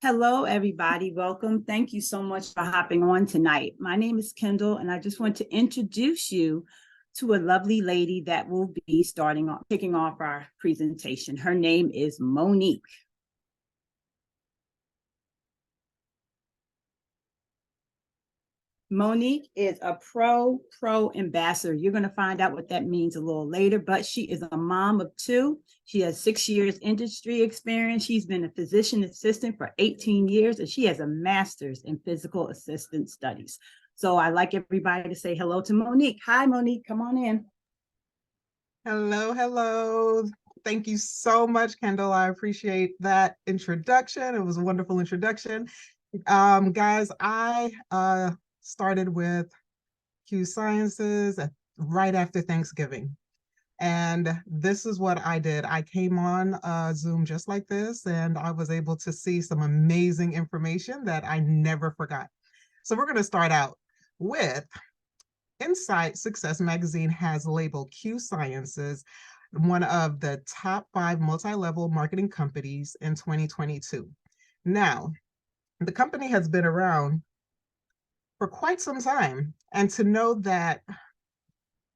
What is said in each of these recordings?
Hello, everybody. Welcome. Thank you so much for hopping on tonight. My name is Kendall, and I just want to introduce you to a lovely lady that will be kicking off our presentation. Her name is Monique. Monique is a pro ambassador. You're going to find out what that means a little later, but she is a mom of two. She has 6 years industry experience. She's been a physician assistant for 18 years, and she has a master's in physical assistant studies. So I'd like everybody to say hello to Monique. Hi, Monique, come on in. Hello, hello. Thank you so much, Kendall. I appreciate that introduction. It was a wonderful introduction. Guys, I started with Q Sciences right after Thanksgiving. And this is what I did. I came on Zoom just like this, and I was able to see some amazing information that I never forgot. So we're going to start out with Insight Success Magazine has labeled Q Sciences one of the top 5 multi-level marketing companies in 2022. Now, the company has been around for quite some time, and to know that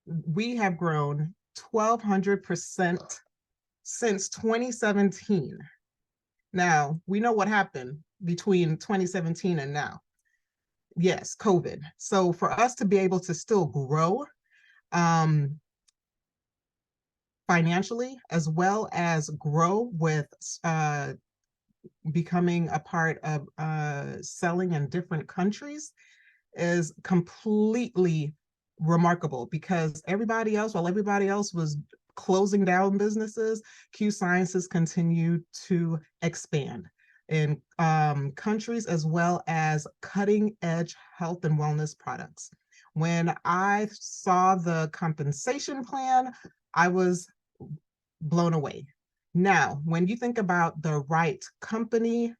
we have grown 1,200% since 2017. Now, we know what happened between 2017 and now. Yes, COVID. So for us to be able to still grow financially, as well as grow with becoming a part of selling in different countries, is completely remarkable, because while everybody else was closing down businesses, Q Sciences continued to expand in countries, as well as cutting edge health and wellness products. When I saw the compensation plan, I was blown away. Now, when you think about the right company,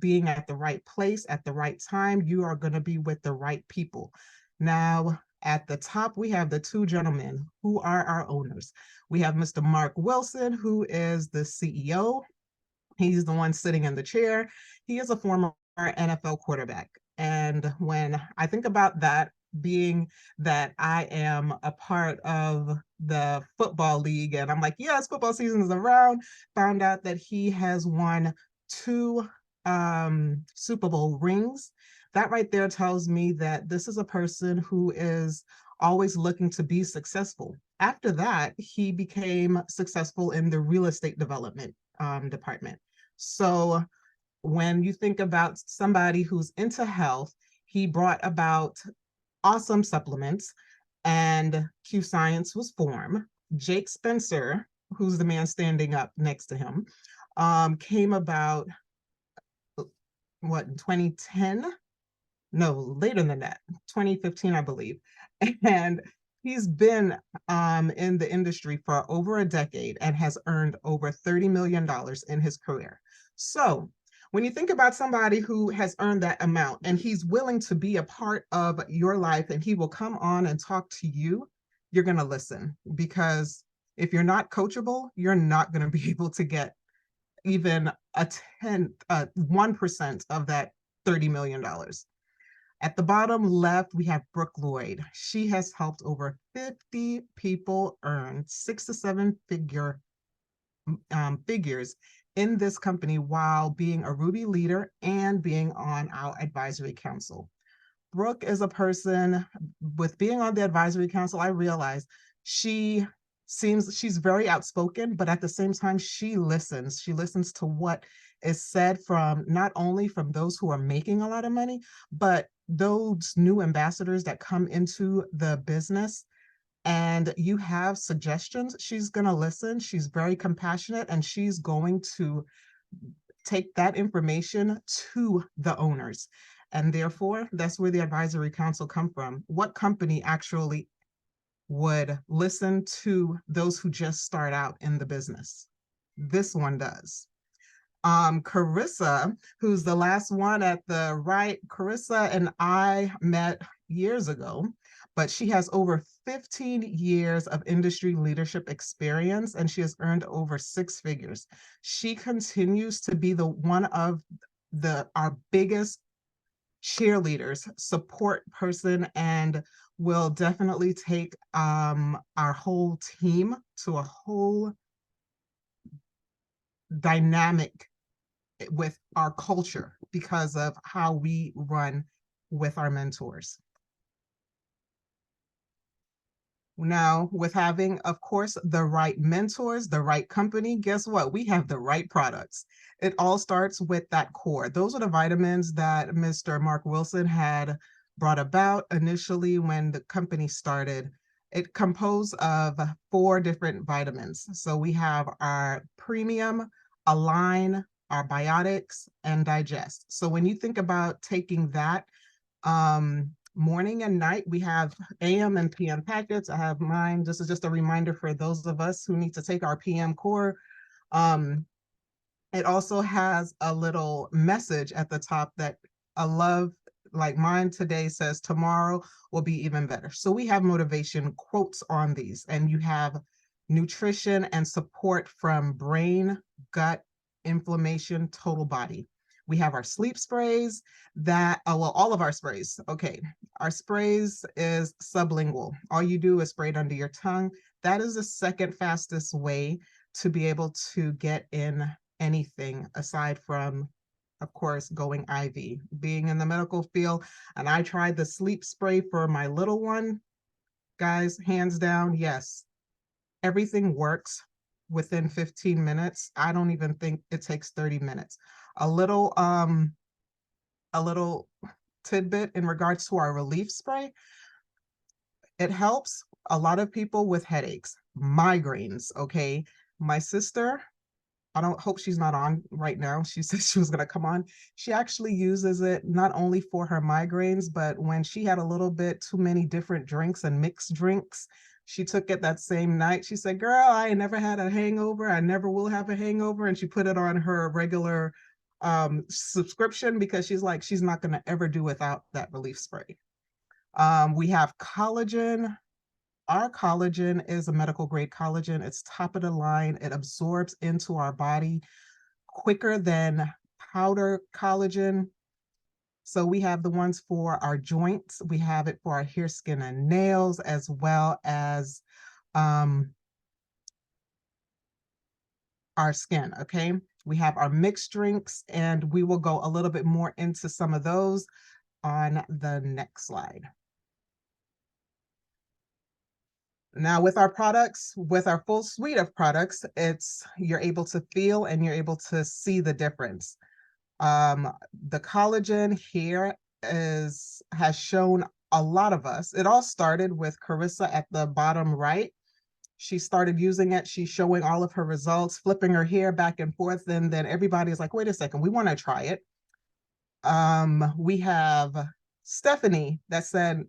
being at the right place at the right time, you are going to be with the right people. Now, at the top, we have the two gentlemen who are our owners. We have Mr. Mark Wilson, who is the CEO. He's the one sitting in the chair. He is a former NFL quarterback. And when I think about that, being that I am a part of the football league, and I'm like, yes, football season is around, found out that he has won 2 Super Bowl rings. That right there tells me that this is a person who is always looking to be successful. After that, he became successful in the real estate development department. So when you think about somebody who's into health, he brought about awesome supplements, and Q Science was formed. Jake Spencer, who's the man standing up next to him, came about, in 2010? No, later than that, 2015, I believe. And he's been in the industry for over a decade and has earned over $30 million in his career. So when you think about somebody who has earned that amount and he's willing to be a part of your life, and he will come on and talk to you, you're going to listen. Because if you're not coachable, you're not going to be able to get even 1% of that $30 million. At the bottom left, we have Brooke Lloyd. She has helped over 50 people earn 6 to 7 figures in this company while being a Ruby leader and being on our advisory council. Brooke is a person, with being on the advisory council, I realized she's very outspoken, but at the same time, she listens. She listens to what is said from not only from those who are making a lot of money, but those new ambassadors that come into the business, and you have suggestions. She's going to listen. She's very compassionate, and she's going to take that information to the owners. And therefore, that's where the advisory council come from. What company actually would listen to those who just start out in the business? This one does. Carissa, who's the last one at the right, Carissa and I met years ago, but she has over 15 years of industry leadership experience, and she has earned over 6 figures. She continues to be the one of our biggest cheerleaders, support person, and will definitely take our whole team to a whole dynamic with our culture because of how we run with our mentors. Now, with having, of course, the right mentors, the right company, guess what? We have the right products. It all starts with that core. Those are the vitamins that Mr. Mark Wilson had brought about initially when the company started. It composed of 4 different vitamins. So we have our premium, align, our biotics, and digest. So when you think about taking that, morning and night, we have AM and PM packets. I have mine. This is just a reminder for those of us who need to take our PM core. It also has a little message at the top that I love, like mine today says, tomorrow will be even better. So we have motivation quotes on these, and you have nutrition and support from brain, gut, inflammation, total body. We have our sleep sprays that, well, all of our sprays. Okay, our sprays is sublingual. All you do is spray it under your tongue. That is the second fastest way to be able to get in anything aside from, of course, going IV. Being in the medical field, and I tried the sleep spray for my little one, guys, hands down, yes, everything works within 15 minutes. I don't even think it takes 30 minutes. A little tidbit in regards to our relief spray. It helps a lot of people with headaches, migraines, okay? My sister, I don't hope she's not on right now. She said she was going to come on. She actually uses it not only for her migraines, but when she had a little bit too many different drinks and mixed drinks, she took it that same night. She said, girl, I never had a hangover. I never will have a hangover. And she put it on her regular subscription because she's like, she's not going to ever do without that relief spray. We have collagen. Our collagen is a medical grade collagen. It's top of the line. It absorbs into our body quicker than powder collagen. So we have the ones for our joints. We have it for our hair, skin, and nails, as well as our skin, okay? We have our mixed drinks, and we will go a little bit more into some of those on the next slide. Now with our products, with our full suite of products, you're able to feel and you're able to see the difference. The collagen here has shown a lot of us. It all started with Carissa at the bottom right. She started using it. She's showing all of her results, flipping her hair back and forth. And then everybody's like, wait a second, we want to try it. We have Stephanie that said,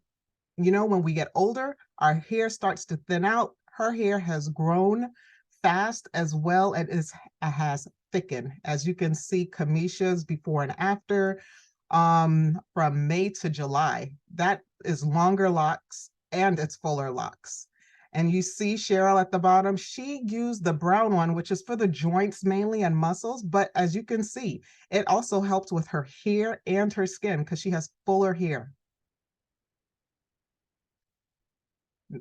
you know, when we get older, our hair starts to thin out. Her hair has grown fast as well as has thickened. As you can see, Kamesha's before and after, from May to July. That is longer locks and it's fuller locks. And you see Cheryl at the bottom, she used the brown one, which is for the joints mainly and muscles. But as you can see, it also helps with her hair and her skin because she has fuller hair.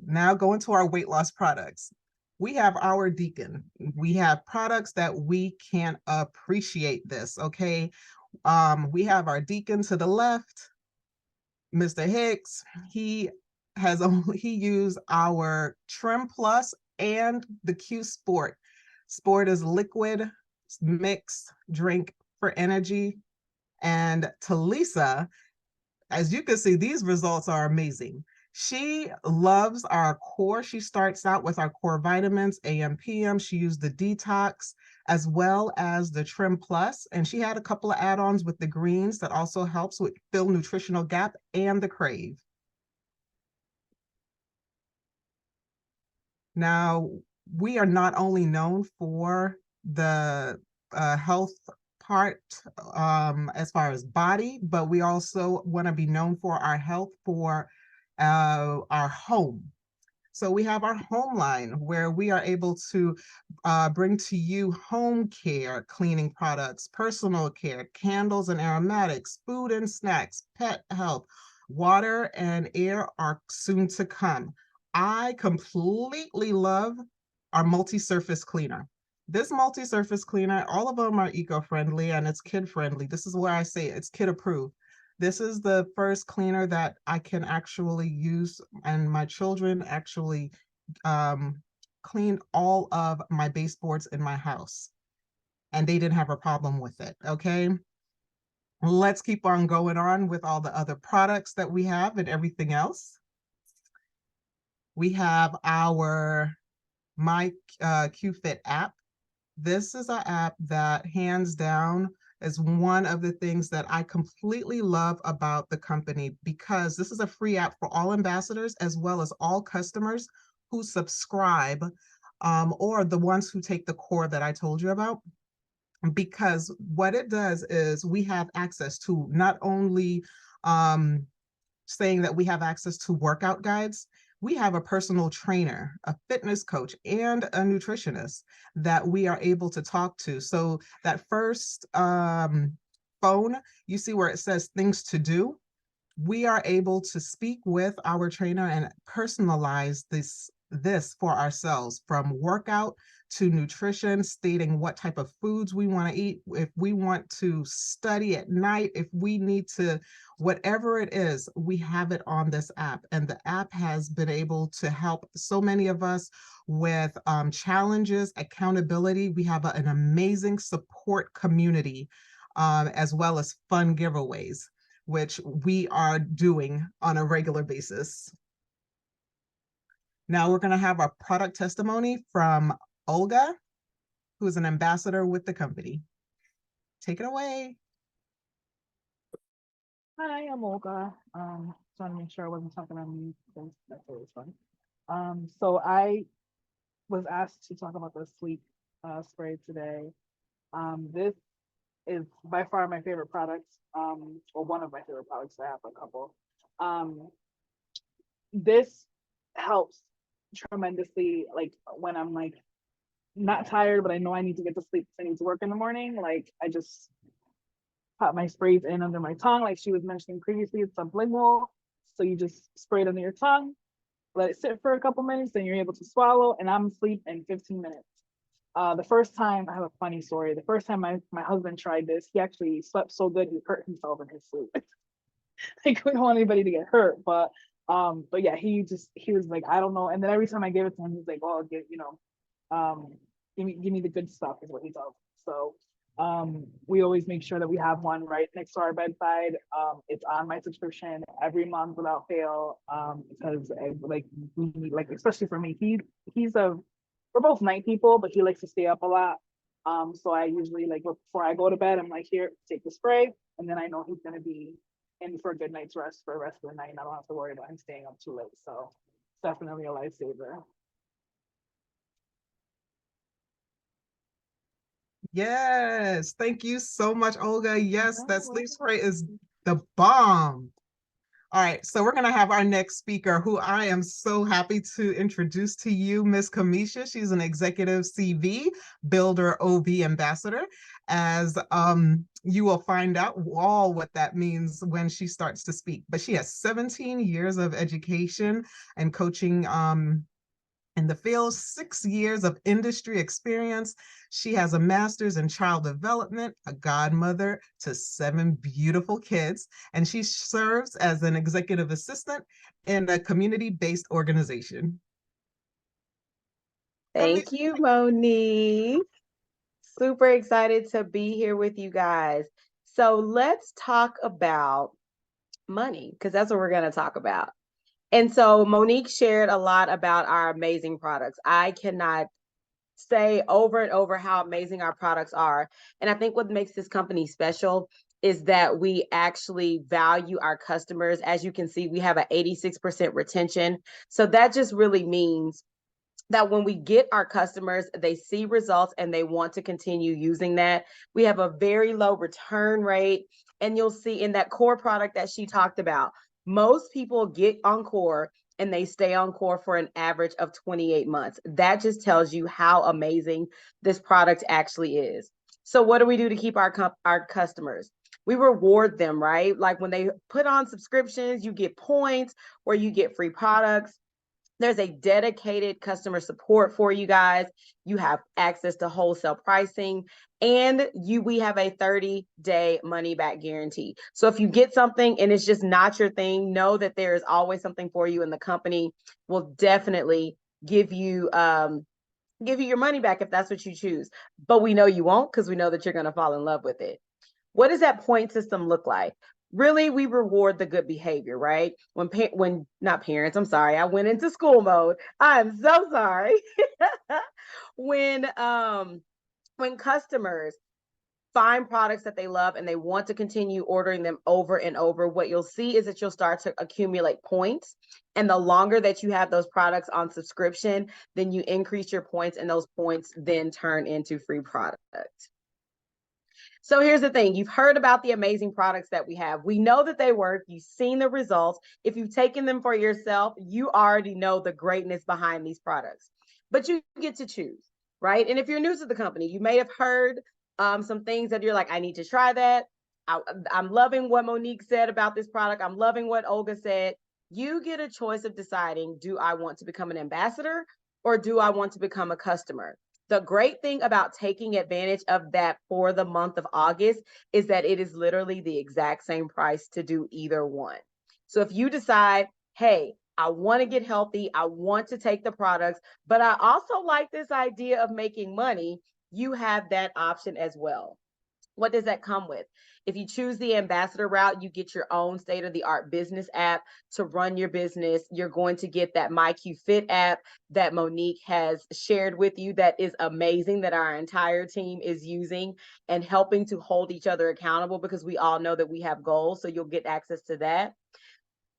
Now going to our weight loss products. We have our Deacon. We have products that we can appreciate this, okay? We have our Deacon to the left, Mr. Hicks. He used our Trim Plus and the Q Sport. Sport is liquid mix drink for energy. And to Lisa, as you can see, these results are amazing. She loves our core. She starts out with our core vitamins, AM, PM. She used the detox as well as the Trim Plus, and she had a couple of add-ons with the greens that also helps with fill nutritional gap and the crave. Now, we are not only known for the health part as far as body, but we also want to be known for our health for our home. So we have our home line where we are able to bring to you home care, cleaning products, personal care, candles and aromatics, food and snacks, pet health, water and air are soon to come. I completely love our multi-surface cleaner. This multi-surface cleaner, all of them are eco-friendly and it's kid-friendly. This is where I say it's kid-approved. This is the first cleaner that I can actually use, and my children actually cleaned all of my baseboards in my house, and they didn't have a problem with it, okay? Let's keep on going on with all the other products that we have and everything else. We have our My QFit app. This is an app that hands down is one of the things that I completely love about the company, because this is a free app for all ambassadors as well as all customers who subscribe, or the ones who take the core that I told you about. Because what it does is we have access to not only saying that we have access to workout guides, we have a personal trainer, a fitness coach, and a nutritionist that we are able to talk to. So that first phone, you see where it says things to do, we are able to speak with our trainer and personalize this for ourselves, from workout to nutrition, stating what type of foods we want to eat, if we want to study at night, if we need to, whatever it is, we have it on this app. And the app has been able to help so many of us with challenges, accountability. We have an amazing support community, as well as fun giveaways, which we are doing on a regular basis. Now we're going to have our product testimony from Olga, who is an ambassador with the company. Take it away. Hi, I'm Olga. Just want to make sure I wasn't talking on mute, because that's always fun. So I was asked to talk about the sleep spray today. This is by far my favorite product, or one of my favorite products. I have a couple. This helps tremendously, like when I'm like not tired, but I know I need to get to sleep because I need to work in the morning. Like I just pop my sprays in under my tongue, like she was mentioning previously. It's sublingual, so you just spray it under your tongue, let it sit for a couple minutes, then you're able to swallow, and I'm asleep in 15 minutes. The first time, I have a funny story. The first time my husband tried this, he actually slept so good he hurt himself in his sleep. Like we don't want anybody to get hurt, but yeah, he was like, I don't know. And then every time I gave it to him, he's like, oh, give me the good stuff, is what he tells me. So we always make sure that we have one right next to our bedside. It's on my subscription every month without fail, because like especially for me, we're both night people, but he likes to stay up a lot. So I usually, like, before I go to bed, I'm like, here, take the spray, and then I know he's gonna be in for a good night's rest for the rest of the night, and I don't have to worry about him staying up too late. So it's definitely a lifesaver. Yes, thank you so much, Olga. Yes, that sleep spray is the bomb. All right, so we're going to have our next speaker, who I am so happy to introduce to you, Miss Kamesha. She's an executive CV, builder, OV ambassador, as you will find out all what that means when she starts to speak. But she has 17 years of education and coaching in the field, 6 years of industry experience. She has a master's in child development, a godmother to 7 beautiful kids, and she serves as an executive assistant in a community-based organization. Thank you, Monique. Super excited to be here with you guys. So let's talk about money, because that's what we're going to talk about. And so Monique shared a lot about our amazing products. I cannot say over and over how amazing our products are. And I think what makes this company special is that we actually value our customers. As you can see, we have an 86% retention. So that just really means that when we get our customers, they see results and they want to continue using that. We have a very low return rate. And you'll see in that core product that she talked about, most people get on core and they stay on core for an average of 28 months. That just tells you how amazing this product actually is. So what do we do to keep our customers? We reward them, right? Like when they put on subscriptions, you get points or you get free products. There's a dedicated customer support for you guys. You have access to wholesale pricing, and we have a 30-day money back guarantee. So if you get something and it's just not your thing, know that there is always something for you, and the company will definitely give you your money back if that's what you choose. But we know you won't, because we know that you're going to fall in love with it. What does that point system look like? Really, we reward the good behavior, right? When not parents, I'm sorry, I went into school mode. I'm so sorry. when customers find products that they love and they want to continue ordering them over and over, what you'll see is that you'll start to accumulate points. And the longer that you have those products on subscription, then you increase your points, and those points then turn into free product. So here's the thing. You've heard about the amazing products that we have. We know that they work. You've seen the results. If you've taken them for yourself, you already know the greatness behind these products. But you get to choose, right? And if you're new to the company, you may have heard some things that you're like, I need to try that. I'm loving what Monique said about this product. I'm loving what Olga said. You get a choice of deciding, do I want to become an ambassador or do I want to become a customer? The great thing about taking advantage of that for the month of August is that it is literally the exact same price to do either one. So if you decide, hey, I want to get healthy, I want to take the products, but I also like this idea of making money, you have that option as well. What does that come with? If you choose the ambassador route, you get your own state-of-the-art business app to run your business. You're going to get that MyQFit app that Monique has shared with you that is amazing, that our entire team is using and helping to hold each other accountable, because we all know that we have goals. So you'll get access to that.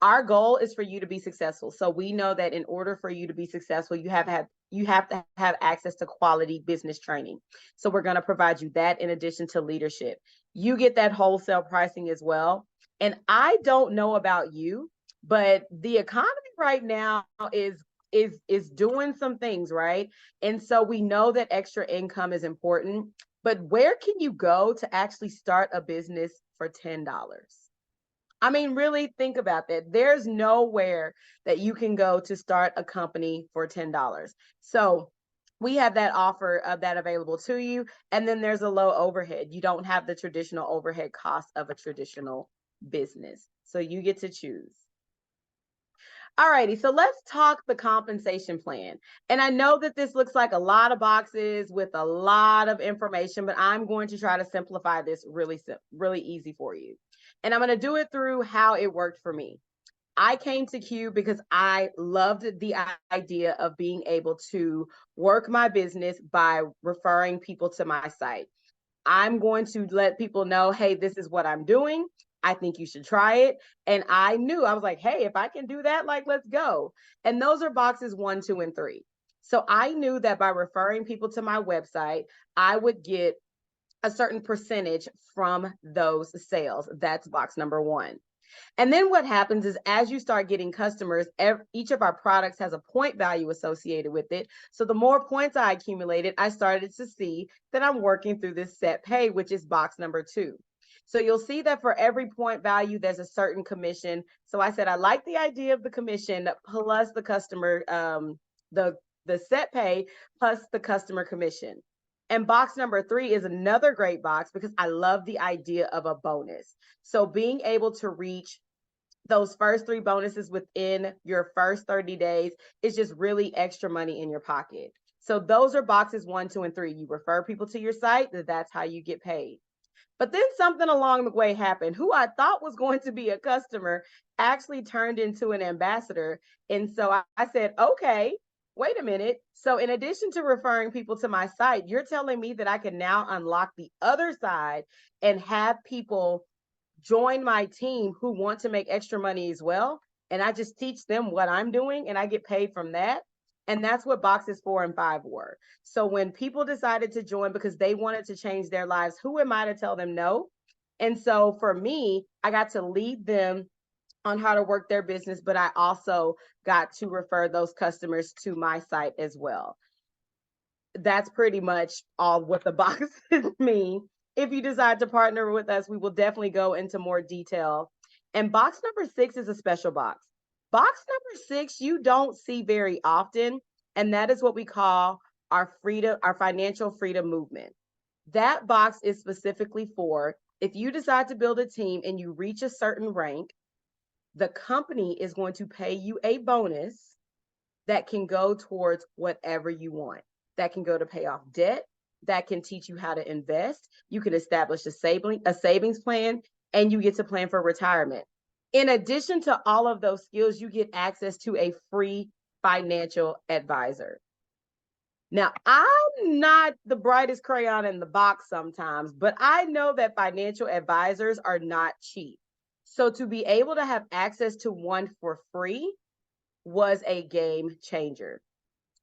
Our goal is for you to be successful. So we know that in order for you to be successful, you have to have access to quality business training. So we're going to provide you that in addition to leadership. You get that wholesale pricing as well. And I don't know about you, but the economy right now is doing some things, right? And so we know that extra income is important, but where can you go to actually start a business for $10? I mean, really think about that. There's nowhere that you can go to start a company for $10. So we have that offer of that available to you. And then there's a low overhead. You don't have the traditional overhead cost of a traditional business. So you get to choose. All righty, so let's talk the compensation plan. And I know that this looks like a lot of boxes with a lot of information, but I'm going to try to simplify this really easy for you. And I'm going to do it through how it worked for me. I came to Q because I loved the idea of being able to work my business by referring people to my site. I'm going to let people know, hey, this is what I'm doing. I think you should try it. And I was like, hey, if I can do that, like, let's go. And those are boxes 1, 2, and 3. So I knew that by referring people to my website, I would get a certain percentage from those sales. That's box number 1. And then what happens is, as you start getting customers, each of our products has a point value associated with it. So the more points I accumulated, I started to see that I'm working through this set pay, which is box number 2. So you'll see that for every point value, there's a certain commission. So I said, I like the idea of the commission plus the customer, the set pay plus the customer commission. And box number 3 is another great box because I love the idea of a bonus. So being able to reach those first 3 bonuses within your first 30 days is just really extra money in your pocket. So those are boxes 1, 2, and 3. You refer people to your site, that's how you get paid. But then something along the way happened. Who I thought was going to be a customer actually turned into an ambassador. And so I said, okay, wait a minute. So in addition to referring people to my site, you're telling me that I can now unlock the other side and have people join my team who want to make extra money as well. And I just teach them what I'm doing and I get paid from that. And that's what boxes 4 and 5 were. So when people decided to join because they wanted to change their lives, who am I to tell them no? And so for me, I got to lead them on how to work their business, but I also got to refer those customers to my site as well. That's pretty much all what the boxes mean. If you decide to partner with us, we will definitely go into more detail. And box number 6 is a special box. Box number 6, you don't see very often, and that is what we call our freedom, our financial freedom movement. That box is specifically for if you decide to build a team and you reach a certain rank, the company is going to pay you a bonus that can go towards whatever you want. That can go to pay off debt, that can teach you how to invest. You can establish a savings plan, and you get to plan for retirement. In addition to all of those skills, you get access to a free financial advisor. Now, I'm not the brightest crayon in the box sometimes, but I know that financial advisors are not cheap. So to be able to have access to one for free was a game changer.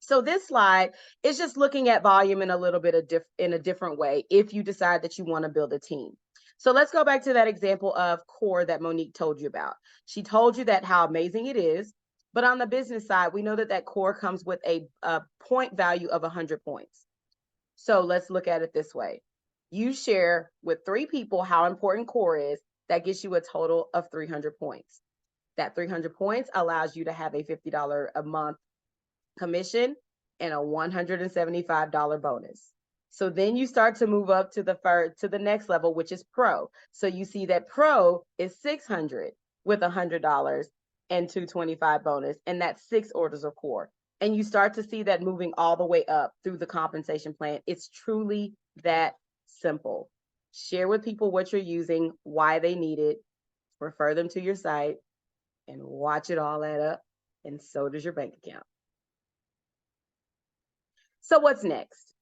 So this slide is just looking at volume in a little bit of in a different way if you decide that you want to build a team. So let's go back to that example of core that Monique told you about. She told you that how amazing it is, but on the business side, we know that that core comes with a point value of 100 points. So let's look at it this way. You share with 3 people how important core is. That gets you a total of 300 points. That 300 points allows you to have a $50 a month commission and a $175 bonus. So then you start to move up to the next level, which is pro. So you see that pro is 600 with $100 and $225 bonus, and that's 6 orders of core. And you start to see that moving all the way up through the compensation plan. It's truly that simple. Share with people what you're using, why they need it, refer them to your site, and watch it all add up. And so does your bank account. So what's next?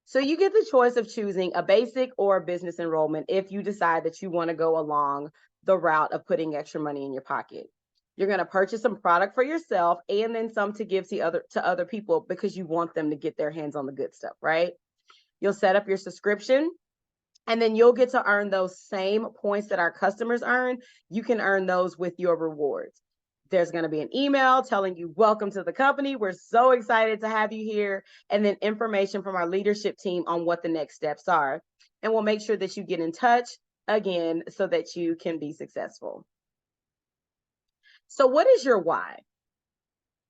So you get the choice of choosing a basic or a business enrollment if you decide that you want to go along the route of putting extra money in your pocket. You're going to purchase some product for yourself and then some to give to other people because you want them to get their hands on the good stuff, right? You'll set up your subscription, and then you'll get to earn those same points that our customers earn. You can earn those with your rewards. There's going to be an email telling you, welcome to the company. We're so excited to have you here. And then information from our leadership team on what the next steps are. And we'll make sure that you get in touch again so that you can be successful. So what is your why?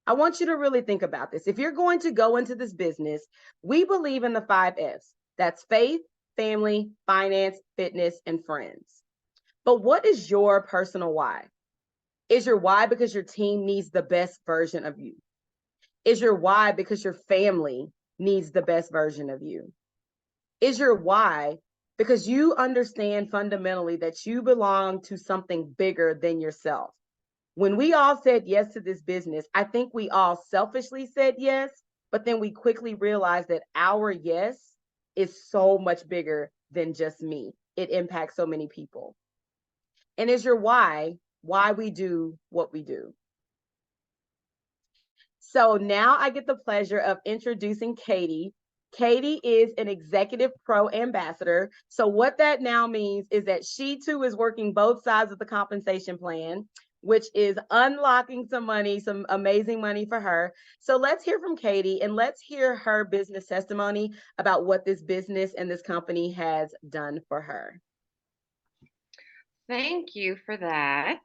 I want you to really think about this. If you're going to go into this business, we believe in the 5 F's. That's faith, family, finance, fitness, and friends. But what is your personal why? Is your why because your team needs the best version of you? Is your why because your family needs the best version of you? Is your why because you understand fundamentally that you belong to something bigger than yourself? When we all said yes to this business, I think we all selfishly said yes, but then we quickly realized that our yes is so much bigger than just me. It impacts so many people. And is your why we do what we do? So now I get the pleasure of introducing Katie. Katie is an executive pro ambassador. So what that now means is that she too is working both sides of the compensation plan, which is unlocking some money, some amazing money for her. So let's hear from Katie and let's hear her business testimony about what this business and this company has done for her. Thank you for that,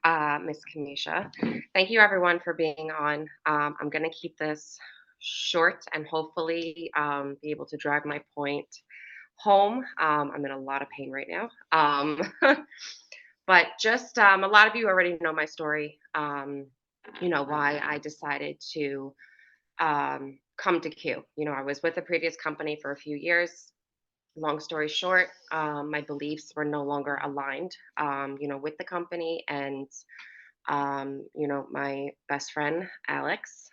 Ms. Kamesha. Thank you, everyone, for being on. I'm going to keep this short and hopefully be able to drive my point home. I'm in a lot of pain right now. But just a lot of you already know my story, why I decided to come to Q. I was with a previous company for a few years. Long story short, my beliefs were no longer aligned, with the company. And, my best friend, Alex,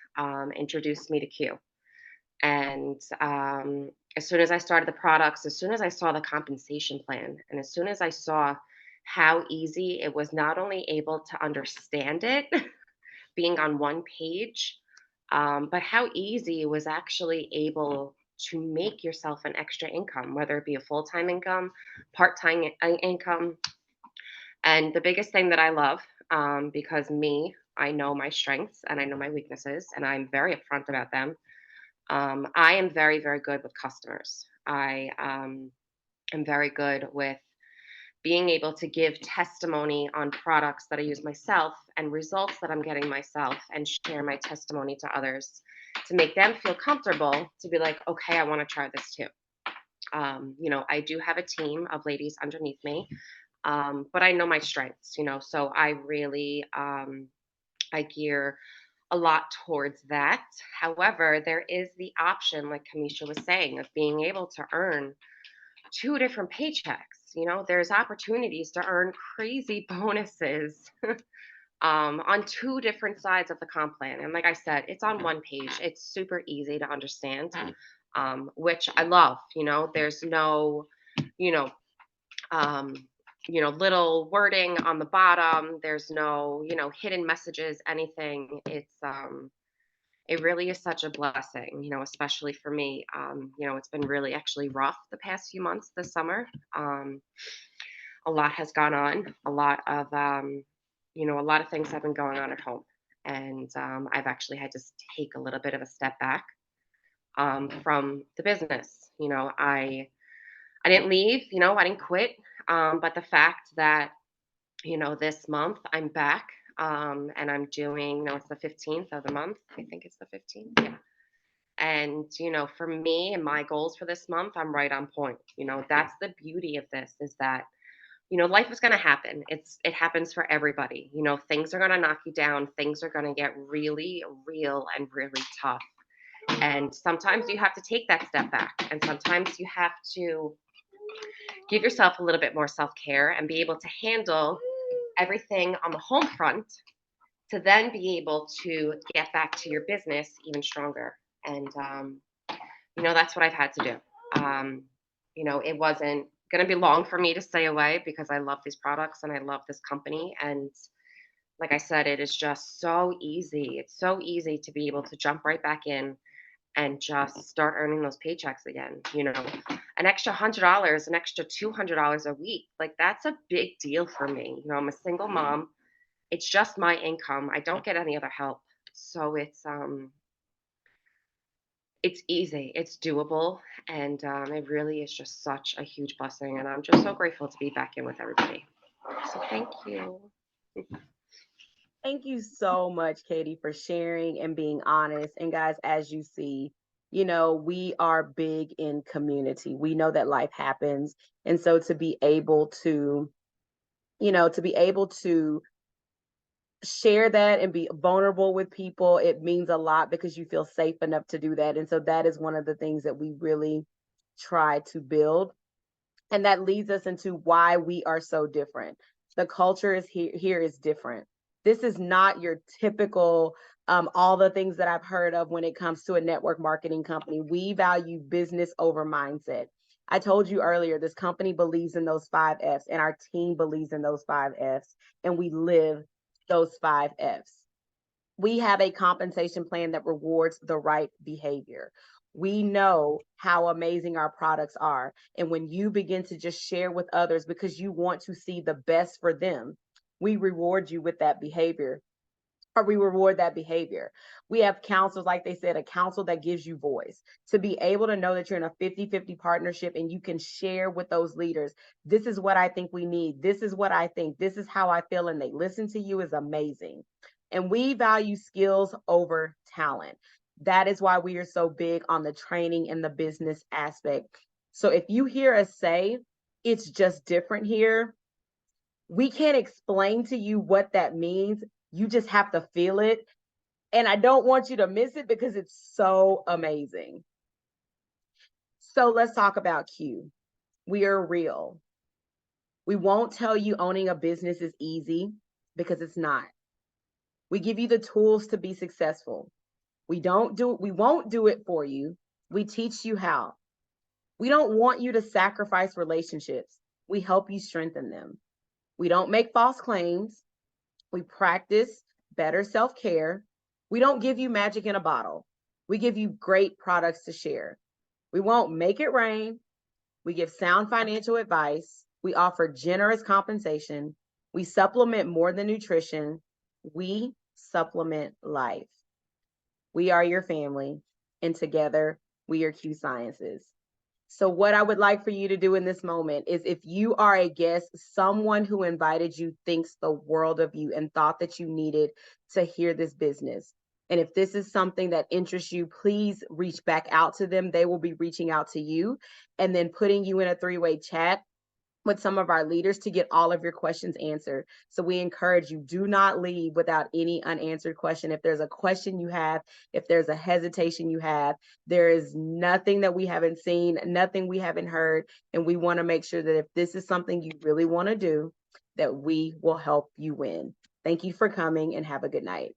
introduced me to Q. And as soon as I started the products, as soon as I saw the compensation plan, and as soon as I saw how easy it was not only able to understand it, being on one page, but how easy it was actually able to make yourself an extra income, whether it be a full-time income, part-time income. And the biggest thing that I love because I know my strengths and I know my weaknesses, and I'm very upfront about them. I am very, very good with customers. I am very good with being able to give testimony on products that I use myself and results that I'm getting myself and share my testimony to others to make them feel comfortable to be like, okay, I want to try this too. I do have a team of ladies underneath me, but I know my strengths, so I really, I gear a lot towards that. However, there is the option, like Kamesha was saying, of being able to earn two different paychecks. There's opportunities to earn crazy bonuses on two different sides of the comp plan. And like I said, it's on one page. It's super easy to understand, which I love. There's no, you know, um, little wording on the bottom. There's no, hidden messages, anything. It really is such a blessing, especially for me. It's been really actually rough the past few months this summer. A lot has gone on, a lot of things have been going on at home. And I've actually had to take a little bit of a step back from the business. I didn't leave, I didn't quit. But the fact that, this month I'm back and I'm doing, it's the 15th of the month. I think it's the 15th. Yeah. And, for me and my goals for this month, I'm right on point. That's the beauty of this is that, life is going to happen. It happens for everybody. Things are going to knock you down. Things are going to get really real and really tough. And sometimes you have to take that step back. And sometimes you have to give yourself a little bit more self-care and be able to handle everything on the home front to then be able to get back to your business even stronger. And, that's what I've had to do. It wasn't going to be long for me to stay away because I love these products and I love this company. And like I said, it is just so easy. It's so easy to be able to jump right back in and just start earning those paychecks again. An extra $100, an extra $200 a week. Like that's a big deal for me. I'm a single mom. It's just my income. I don't get any other help. So it's easy, it's doable, and it really is just such a huge blessing. And I'm just so grateful to be back in with everybody. So thank you. Thank you so much, Katie, for sharing and being honest. And guys, as you see, we are big in community. We know that life happens. And so to be able to, share that and be vulnerable with people, it means a lot because you feel safe enough to do that. And so that is one of the things that we really try to build. And that leads us into why we are so different. The culture is here is different. This is not your typical, all the things that I've heard of when it comes to a network marketing company. We value business over mindset. I told you earlier, this company believes in those 5 F's and our team believes in those 5 F's and we live those 5 F's. We have a compensation plan that rewards the right behavior. We know how amazing our products are. And when you begin to just share with others because you want to see the best for them, we reward you with that behavior, or we reward that behavior. We have counsels, like they said, a counsel that gives you voice to be able to know that you're in a 50-50 partnership and you can share with those leaders. This is what I think we need. This is what I think. This is how I feel. And they listen to you is amazing. And we value skills over talent. That is why we are so big on the training and the business aspect. So if you hear us say, it's just different here, we can't explain to you what that means. You just have to feel it. And I don't want you to miss it because it's so amazing. So let's talk about Q. We are real. We won't tell you owning a business is easy because it's not. We give you the tools to be successful. We won't do it for you. We teach you how. We don't want you to sacrifice relationships. We help you strengthen them. We don't make false claims. We practice better self-care. We don't give you magic in a bottle. We give you great products to share. We won't make it rain. We give sound financial advice. We offer generous compensation. We supplement more than nutrition. We supplement life. We are your family, and together we are Q Sciences. So what I would like for you to do in this moment is, if you are a guest, someone who invited you thinks the world of you and thought that you needed to hear this business. And if this is something that interests you, please reach back out to them. They will be reaching out to you and then putting you in a three-way chat with some of our leaders to get all of your questions answered. So we encourage you, do not leave without any unanswered question. If there's a question you have, if there's a hesitation you have, there is nothing that we haven't seen, nothing we haven't heard. And we want to make sure that if this is something you really want to do, that we will help you win. Thank you for coming and have a good night.